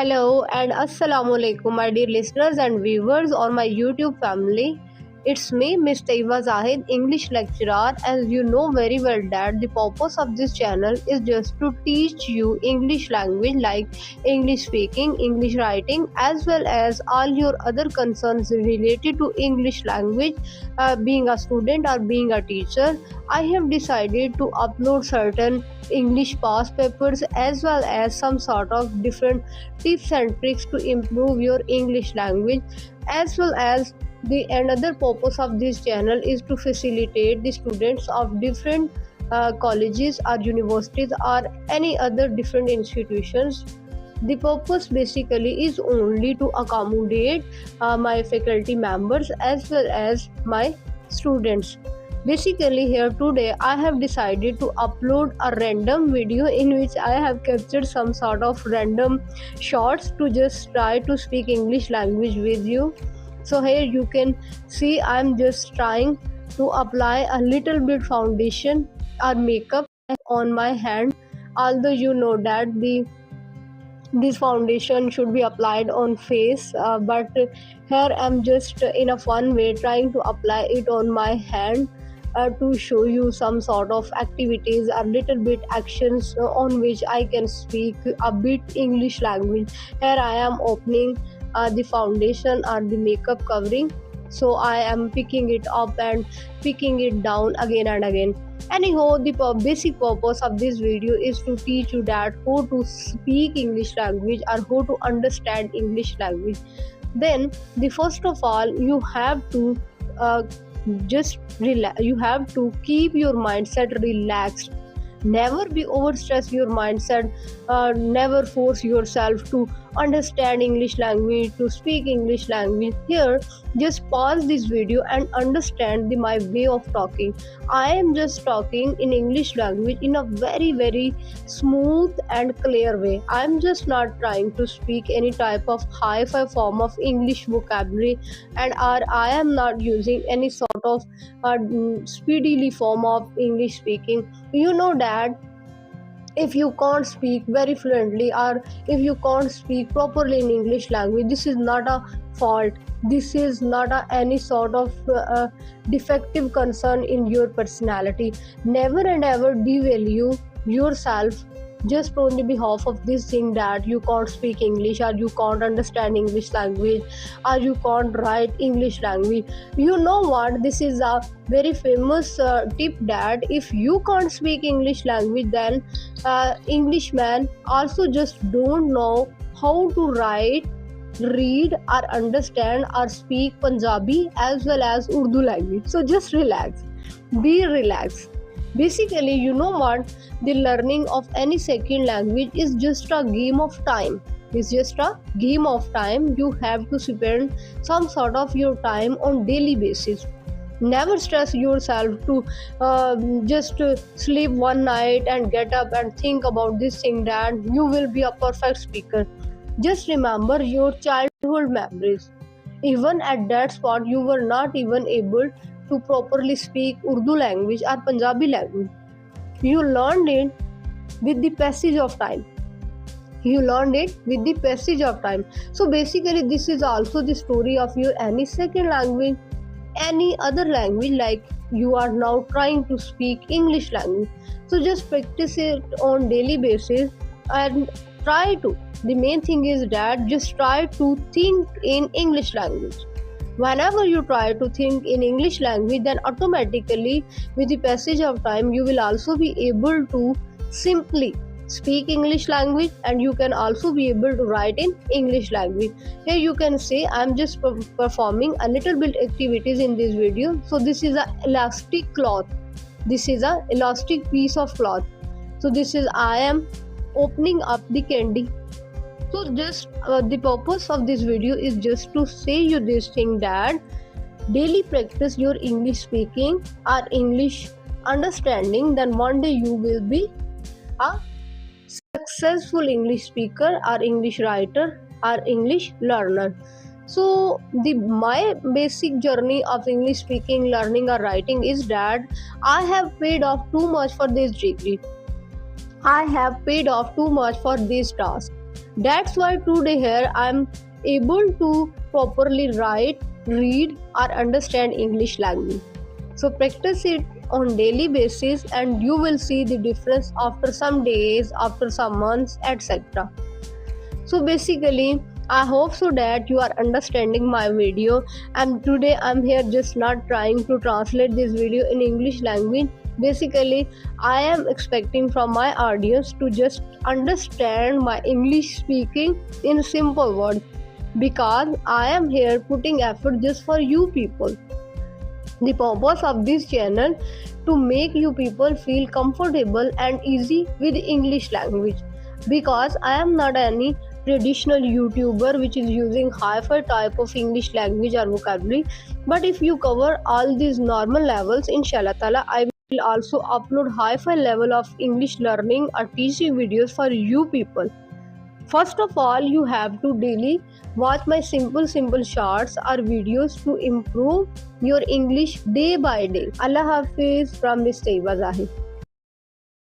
Hello and Assalamu alaikum, my dear listeners and viewers on my YouTube family. It's me, Miss Taiba Zahid, English lecturer. As you know very well that the purpose of this channel is just to teach you English language like English speaking, English writing, as well as all your other concerns related to English language, being a student or being a teacher. I have decided to upload certain English past papers as well as some sort of different tips and tricks to improve your English language, as well as the another purpose of this channel is to facilitate the students of different colleges or universities or any other different institutions. The purpose basically is only to accommodate my faculty members as well as my students. Basically, here today I have decided to upload a random video in which I have captured some sort of random shots to just try to speak English language with you. So here you can see I'm just trying to apply a little bit foundation or makeup on my hand, although you know that this foundation should be applied on face, but here I'm just in a fun way trying to apply it on my hand to show you some sort of activities or little bit actions on which I can speak a bit English language. Here I am opening the foundation or the makeup covering, so I am picking it up and picking it down again and again. Anyhow, the basic purpose of this video is to teach you that how to speak English language or how to understand English language. Then the first of all you have to just relax. You have to keep your mindset relaxed. Never be overstress your mindset. Never force yourself to understand English language, to speak English language. Here just pause this video and understand my way of talking. I am just talking in English language in a very smooth and clear way. I am just not trying to speak any type of hi-fi form of English vocabulary, and I am not using any sort of speedily form of English speaking. You know that if you can't speak very fluently or if you can't speak properly in English language, this is not a fault. This is not any sort of defective concern in your personality. Never and ever devalue yourself just on the behalf of this thing that you can't speak English or you can't understand English language or you can't write English language. You know what, this is a very famous tip that if you can't speak English language, then Englishmen also just don't know how to write, read or understand or speak Punjabi as well as Urdu language. So just relax, be relaxed. Basically, you know what, the learning of any second language is just a game of time. It's just a game of time. You have to spend some sort of your time on daily basis. Never stress yourself to just sleep one night and get up and think about this thing that you will be a perfect speaker. Just remember your childhood memories. Even at that spot you were not even able to properly speak Urdu language or Punjabi language. You learned it with the passage of time. So basically this is also the story of your any second language, any other language, like you are now trying to speak English language. So just practice it on daily basis and try to, the main thing is that just try to think in English language. Whenever you try to think in English language, then automatically with the passage of time you will also be able to simply speak English language and you can also be able to write in English language. Here you can say I'm just performing a little bit activities in this video. So this is a elastic cloth. This is a elastic piece of cloth. So this is I am opening up the candy. So just the purpose of this video is just to say you this thing that daily practice your English speaking or English understanding, then one day you will be a successful English speaker or English writer or English learner. So my basic journey of English speaking, learning or writing is that I have paid off too much for this degree. I have paid off too much for this task. That's why today here I'm able to properly write, read or understand English language. So practice it on daily basis and you will see the difference after some days, after some months, etc. So basically I hope so that you are understanding my video, and today I'm here just not trying to translate this video in English language. Basically I am expecting from my audience to just understand my English speaking in simple words, because I am here putting effort just for you people. The purpose of this channel to make you people feel comfortable and easy with English language, because I am not any traditional YouTuber which is using hi-fi type of English language or vocabulary. But if you cover all these normal levels, inshallah ta'ala I will also upload hi-fi level of English learning or teaching videos for you people. First of all, you have to daily watch my simple shorts or videos to improve your English day by day. Allah Hafiz from Miss Taiba Zahid.